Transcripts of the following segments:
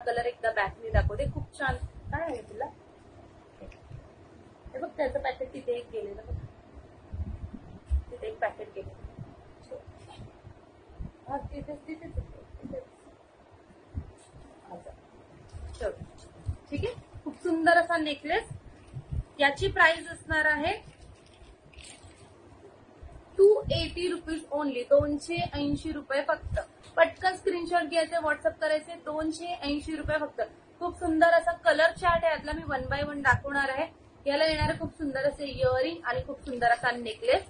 Colour एकदा बॅकने दाखवते. खूप छान. काय आहे तुला हे बघ, त्याचं पॅकेट तिथे एक गेलेलं बघ, तिथे एक पॅकेट गेलेलं. हा तिथेच तिथेच तिथेच. ठीक आहे. खूप सुंदर असा नेकलेस. याची प्राइस असणार आहे 280 रुपीज ओनली. 280 रुपये फक्त. पटकन स्क्रीनशॉट घ्यायचे, व्हॉट्सअप करायचे. 280 रुपये फक्त. खूप सुंदर असा कलर चार्ट आहे. यातला मी 1 बाय 1 दाखवणार आहे. याला येणारे खूप सुंदर असे इयरिंग आणि खूप सुंदर असा नेकलेस.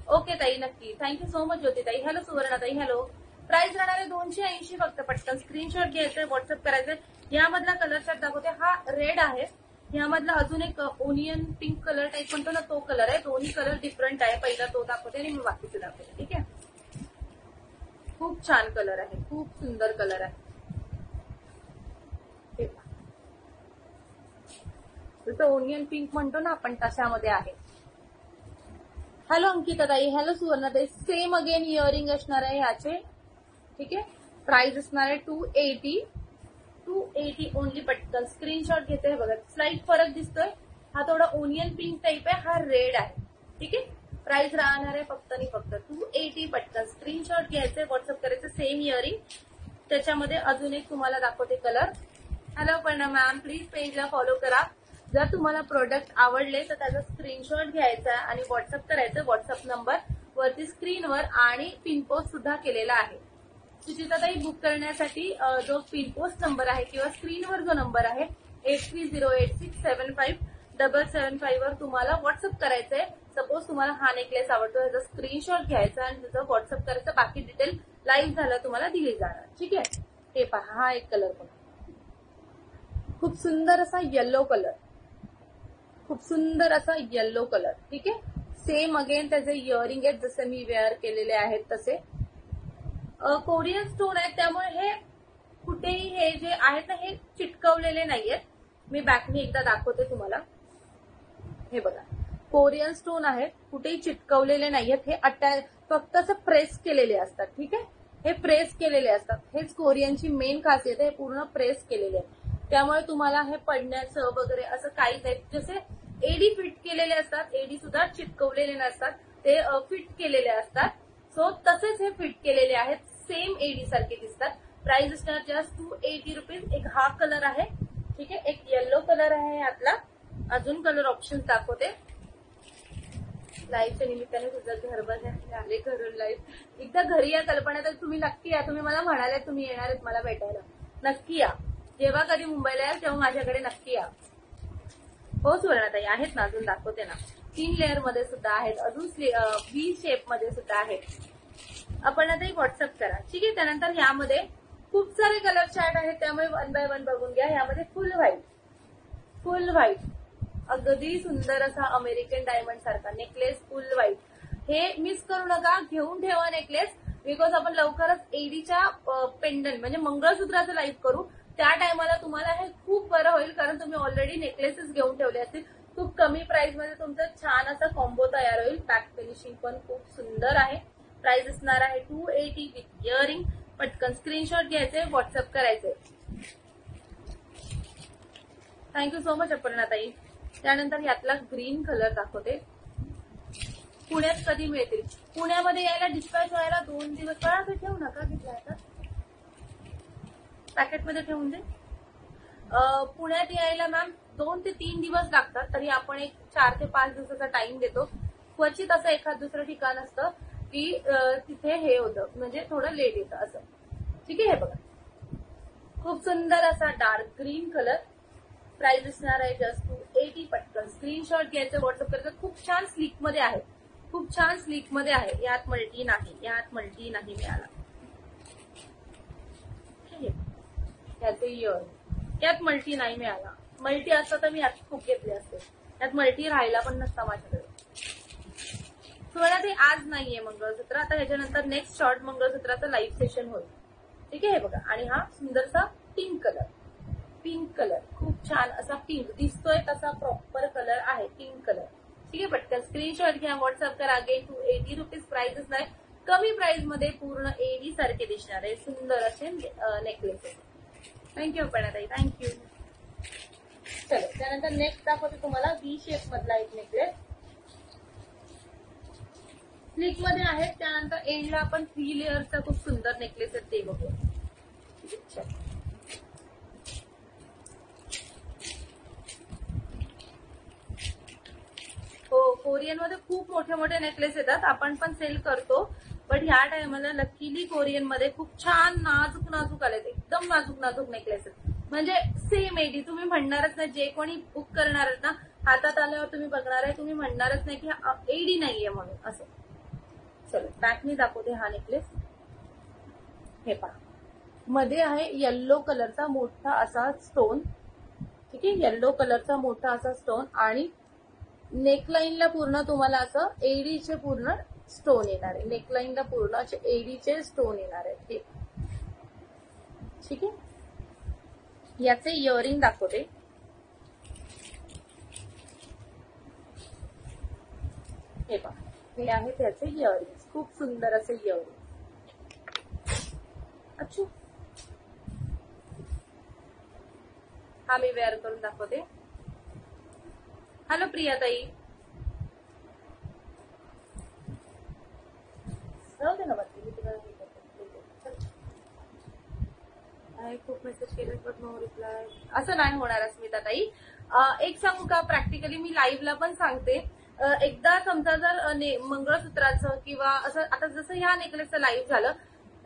ओके ताई, नक्की. थँक्यू सो मच ज्योती ताई. हॅलो सुवर्णा ताई, हॅलो. प्राइस राहणार आहे 280 फक्त. पटकन स्क्रीनशॉट घ्यायचे, व्हॉट्सअप करायचे. यामधला कलर चार्ट दाखवते. हा रेड आहे. यामधला अजून एक ओनियन पिंक कलर टाईप म्हणतो ना, तो कलर आहे. दोन्ही कलर डिफरंट आहे. पहिला तो दाखवते आणि मी बाकीचे दाखवते. ठीक आहे. खूप छान कलर आहे, खूप सुंदर कलर आहे. जसं ओनियन पिंक म्हणतो ना आपण, तशामध्ये आहे. हॅलो अंकिता ताई, हॅलो सुवर्णा ताई. सेम अगेन इयरिंग असणार आहे ह्याचे. ठीक आहे. प्राइस असणार आहे 280 ओनली. पटकन स्क्रीनशॉट घेते. हे बघा, स्लाइट फरक दिसतोय. हा थोडा ओनियन पिंक टाईप आहे, हा रेड आहे. ठीक आहे. प्राइस राहणार आहे फक्त आणि फक्त 280. पटकन स्क्रीनशॉट घ्यायचे, व्हॉट्सअप करायचं. Same earring. त्याच्यामध्ये अजून एक तुम्हाला दाखवते कलर. हॅलो पण मॅम, प्लीज पेजला फॉलो करा. जर तुम्हाला प्रोडक्ट आवडले तर त्याचा स्क्रीनशॉट घ्यायचा आणि व्हॉट्सअप करायचं. व्हॉट्सअप नंबर वरती स्क्रीनवर आणि पिनपोस्ट सुद्धा केलेला आहे. सुचिताताई, बुक करण्यासाठी जो पिनपोस्ट नंबर आहे किंवा स्क्रीनवर जो नंबर आहे 8308675775 वर तुम्हाला व्हॉट्सअप करायचंय. सपोज तुम्हाला हा नेकलेस आवडतो, त्याचा स्क्रीनशॉट घ्यायचा आणि त्याचा व्हॉट्सअप करायचं. बाकी डिटेल लाईव्ह झालं तुम्हाला दिली जाणार. ठीक आहे. हे पहा, हा एक कलर पण खूप सुंदर असा येलो कलर. खूप सुंदर असा येलो कलर. ठीक आहे. सेम अगेन त्याचे इयरिंग आहेत जसे मी वेअर केलेले आहेत तसे. कोरियन स्टोन आहेत, त्यामुळे हे कुठेही हे जे आहेत ना, हे चिटकवलेले नाहीयेत. मी बॅकने एकदा दाखवते तुम्हाला. हे बघा, कोरियन स्टोन आहेत, कुठेही चिटकवलेले नाहीयेत. हे फक्त असं प्रेस केलेले असतात. ठीक आहे. हे प्रेस केलेले असतात. हेच कोरियनची मेन खासियत आहे. पूर्ण प्रेस केलेले आहे. त्यामुळे तुम्हाला हे पडण्याचं वगैरे असं काहीच नाही. जसे एडी फिट केलेले असतात, एडी सुद्धा चिटकवलेले नसतात, ते फिट केलेले असतात. सो तसेच हे फिट केलेले आहेत. सेम एडी सारखे दिसतात. प्राइस असणार जस्ट 280 रुपीज. एक हा कलर आहे. ठीक आहे. एक येलो कलर आहे यातला. अजून कलर ऑप्शन दाखवते. लाईव्हच्या निमित्ताने तुझं घर बघायला आले, घरून लाईव्ह. एकदा घरी या कल्पना, तर तुम्ही नक्की या. तुम्ही मला म्हणाले तुम्ही येणार आहेत मला भेटायला. नक्की या. जेव्हा कधी मुंबईला याल तेव्हा माझ्याकडे नक्की या. हो सुवर्णाताई, आहेत ना, अजून दाखवते ना. 3 लेअर मध्ये सुद्धा आहेत. अजून व्ही शेप मध्ये सुद्धा आहेत. आपण आता एक व्हॉट्सअप करा. ठीक आहे. त्यानंतर यामध्ये खूप सारे कलर चार्ट आहेत, त्यामुळे 1 बाय 1 बघून घ्या. यामध्ये फुल व्हाईट अगदी सुंदर असा अमेरिकन डायमंड सारखा नेकलेस, फुल व्हाईट. हे मिस करू नका, घेऊन ठेवा नेकलेस. बिकॉज आपण लवकरच एडीच्या पेंडंट म्हणजे मंगळसूत्राचं लाईव्ह करू. त्या टायमाला तुम्हाला हे खूप बरं होईल, कारण तुम्ही ऑलरेडी नेकलेसेस घेऊन ठेवले असतील. खूप कमी प्राइस मध्ये तुमचा छान असा कॉम्बो तयार होईल. बॅक फिनिशिंग पण खूप सुंदर आहे. प्राइस असणार आहे 280 विथ इयरिंग. पटकन स्क्रीनशॉट घ्यायचे, व्हॉट्सअप करायचे. थँक्यू सो मच अपर्णाताई. त्यानंतर यातला ग्रीन कलर दाखवते. पुण्यात कधी मिळतील? पुण्यामध्ये यायला डिस्पॅच व्हायला 2 दिवस. ठेवू नका, घेतला आता पॅकेटमध्ये ठेवून दे. पुण्यात यायला मॅम 2 ते 3 दिवस लागतात. तरी आपण एक 4 ते 5 दिवसाचा टाइम देतो. क्वचित असं एखाद दुसरं ठिकाण असतं की तिथे हे होतं, म्हणजे थोडं लेट येतं असं. ठीक आहे. हे बघा, खूप सुंदर असा डार्क ग्रीन कलर. प्राइस असणार आहे जस्ट 280. पटकन स्क्रीनशॉट घ्यायचं, व्हॉट्सअप करायचं. खूप छान स्लीक मध्ये आहे. खूप छान स्लीक मध्ये आहे. यात मल्टी नाही मिळाला. याचे इयर यात मल्टी नाही मिळाला. मल्टी असतं तर मी यात खूप घेतले असते. यात मल्टी राहिला पण नसता माझ्याकडे. तुम्हाला ते आज नाहीये मंगळसूत्र. आता ह्याच्यानंतर नेक्स्ट शॉर्ट मंगळसूत्राचं लाईव्ह सेशन होईल. ठीक आहे. हे बघा, आणि हा सुंदरसा पिंक कलर. खूप छान असा पिंक दिसतोय तसा प्रॉपर कलर आहे, पिंक कलर. ठीक आहे. पटकन स्क्रीनशॉट घ्या, व्हॉट्सअप करा. अगेन 280 रुपीज प्राइस नाही. कमी प्राइस मध्ये पूर्ण एडी सारखे दिसणारे सुंदर असे नेकलेसेस. Thank you प्रणताई, thank you. चलो त्यानंतर नेक्स्ट दाखवते तुम्हाला व्ही शेप मधला एक नेकलेस. स्लीक मध्ये आहे. त्यानंतर एंडला आपण 3 लेअरचा खूप सुंदर नेकलेस आहे ते बघूया. हो, कोरियन मध्ये खूप मोठे मोठे नेकलेस येतात, आपण पण सेल करतो. बट ह्या टायमाला लकीली कोरियन मध्ये खूप छान नाजूक नाजूक आलेत, एकदम नाजूक नाजूक नेकलेस आहेत. म्हणजे सेम एडी. तुम्ही म्हणणारच नाही, जे कोणी बुक करणार आहेत ना, हातात आल्यावर तुम्ही बघणार आहे, तुम्ही म्हणणारच नाही की एडी नाहीये म्हणून असं. चलो बॅक मी दाखवते हा नेकलेस. हे पहा, मध्ये आहे येल्लो कलरचा मोठा असा स्टोन. ठीक आहे, येल्लो कलरचा मोठा असा स्टोन आणि नेकलाईनला पूर्ण तुम्हाला असं एडीचे पूर्ण स्टोन येणार आहे. नेकलाईनला पूर्ण असे एडीचे स्टोन येणार आहेत हे. ठीक आहे, याचे इयरिंग दाखवते. हे पहा, हे आहे त्याचे इयरिंग. खूप सुंदर असे इयरिंग. अच्छा, हा मी वेअर करून दाखवते. हॅलो प्रियाताई, जाऊ दे ना बाकी मी तुला खूप मेसेज केले बट नो रिप्लाय. असं नाही होणार अस्मिताताई. एक सांगू का, प्रॅक्टिकली मी लाईव्हला पण सांगते. एकदा समजा जर मंगळसूत्राचं किंवा असं, आता जसं ह्या नेकलेसचं लाईव्ह झालं,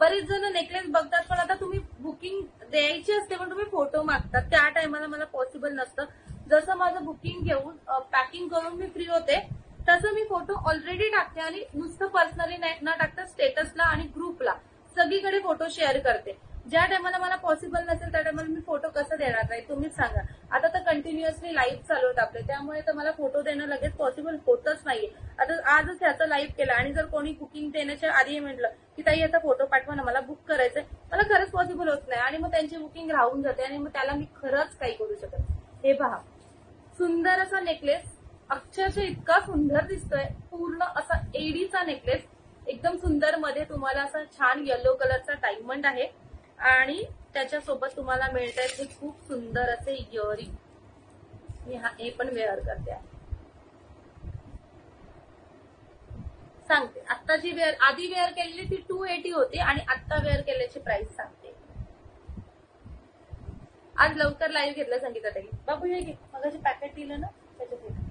बरेच जण नेकलेस बघतात पण आता तुम्ही बुकिंग द्यायची असते पण तुम्ही फोटो मागतात, त्या टायमाला मला पॉसिबल नसतं. जसं माझं बुकिंग घेऊन पॅकिंग करून मी फ्री होते तसं मी फोटो ऑलरेडी टाकते आणि नुसतं पर्सनली न टाकता स्टेटसला आणि ग्रुपला सगळीकडे फोटो शेअर करते. ज्या टायमाला मला पॉसिबल नसेल त्या टायमाला मी फोटो कसं देणार नाही तुम्हीच सांगा. आता तर कंटिन्युअसली लाईव्ह चालू होत आपले, त्यामुळे तर मला फोटो देणं लगेच पॉसिबल होतच नाहीये. आता आजच ह्याचं लाईव्ह केलं आणि जर कोणी बुकिंग देण्याच्या आधी म्हटलं की ताई याचा फोटो पाठवा ना, मला बुक करायचंय, मला खरंच पॉसिबल होत नाही आणि मग त्यांची बुकिंग राहून जाते आणि मग त्याला मी खरंच काही करू शकत. हे पहा, सुंदर असा नेकलेस, अक्षरशः इतका सुंदर दिसतोय. पूर्ण असा एडीचा नेकलेस, एकदम सुंदर. मध्ये तुम्हाला असा छान येलो कलरचा डायमंड आहे आणि त्याच्यासोबत तुम्हाला मिळत आहेत हे खूप सुंदर असे इयरिंग. मी हे पण वेअर करते आहे. सांगते आता जी वेअर आधी वेअर केलेली ती 280 होती आणि आता वेअर केल्याची प्राइस सांगते. आज लवकर लाईव्ह घेतलं संगीता ताई. बाबू हे घे, मगाशी पॅकेट दिलं ना त्याच्यात.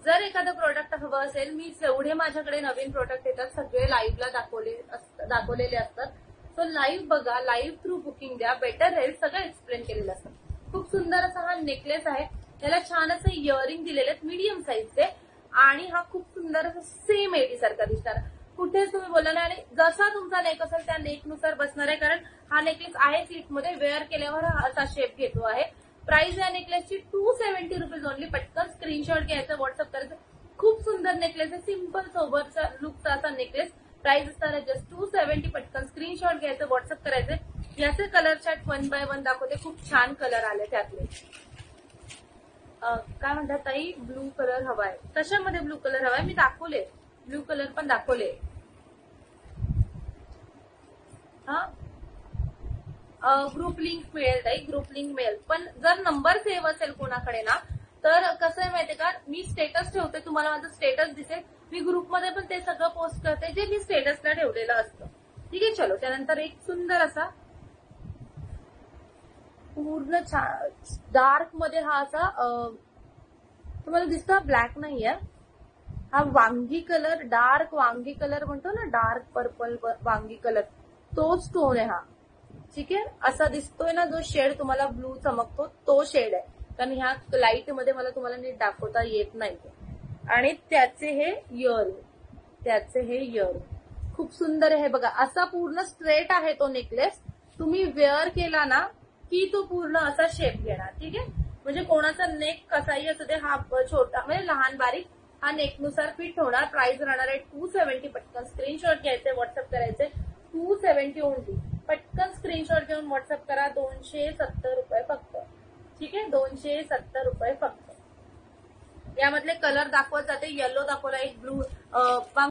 जर एखादं प्रोडक्ट हवं असेल, मी जेवढे माझ्याकडे नवीन प्रोडक्ट येतात सगळे लाईव्हला दाखवलेले असतात. सो लाईव्ह बघा, लाईव्ह थ्रू बुकिंग द्या, बेटर राहील. सगळं एक्सप्लेन केलेलं असतं. खूप सुंदर असा हा नेकलेस आहे. त्याला छान असे इयरिंग दिलेले आहेत मीडियम साईजचे आणि हा खूप सुंदर असं सेम एडी सारखा दिसणार. कुठेच तुम्ही बोला नाही आणि जसा तुमचा नेक असेल त्या नेकनुसार बसणार आहे. कारण हा नेकलेस आहे स्लीकमध्ये, वेअर केल्यावर हा असा शेप घेतो आहे. प्राइस या नेकलेसची 270 रुपीज ओनली. पटकन स्क्रीनशॉट घ्यायचा, व्हॉट्सअप करायचं. खूप सुंदर नेकलेस आहे, सिम्पल सोबरचा लुकचा असा नेकलेस. प्राइस असणार आहे जस्ट 270. पटकन स्क्रीनशॉट घ्यायचं, व्हॉट्सअप करायचे. याचे कलर चार्ट 1 बाय 1 दाखवते. खूप छान कलर आले त्यातले. काय म्हणतात ताई, ब्लू कलर हवाय. कशामध्ये ब्लू कलर हवाय मी दाखवले, ब्लू कलर पण दाखवले. हा ग्रुप लिंक मिळेल ताई, ग्रुप लिंक मिळेल. पण जर नंबर सेव्ह असेल कोणाकडे ना, तर कसं आहे माहितीये का, मी स्टेटस ठेवते, तुम्हाला माझं स्टेटस दिसेल. मी ग्रुपमध्ये पण ते सगळं पोस्ट करते जे मी स्टेटसला ठेवलेलं असतं. ठीक आहे, चलो. त्यानंतर एक सुंदर असा पूर्ण डार्क मध्ये हा असा तुम्हाला दिसतो, ब्लॅक नाहीये हा, वांगी कलर, डार्क वांगी कलर म्हणतो ना, डार्क पर्पल वांगी कलर, तो स्टोन आहे हा. ठीक आहे, असा दिसतोय ना जो शेड तुम्हाला ब्लू चमकतो तो शेड आहे. कारण ह्या लाईट मध्ये मला तुम्हाला नीट दाखवता येत नाही. आणि त्याचे हे इयर खूप सुंदर आहे बघा. असा पूर्ण स्ट्रेट आहे तो नेकलेस. तुम्ही वेअर केला ना की तो पूर्ण असा शेप घेणार. ठीक आहे, म्हणजे कोणाचा नेक कसाही असू दे, हा छोटा म्हणजे लहान बारीक, हा नेकनुसार फिट होणार. प्राइस राहणार आहे 270. पटकन स्क्रीनशॉट घ्यायचे, व्हॉट्सअप करायचे. 270 ओनली. पटकन स्क्रीनशॉट घेऊन व्हॉट्सअप करा. 270 रुपये फक्त. ठीक आहे, 270 रुपये फक्त. यामधले कलर दाखवत जाते. येलो दाखवला, एक ब्लू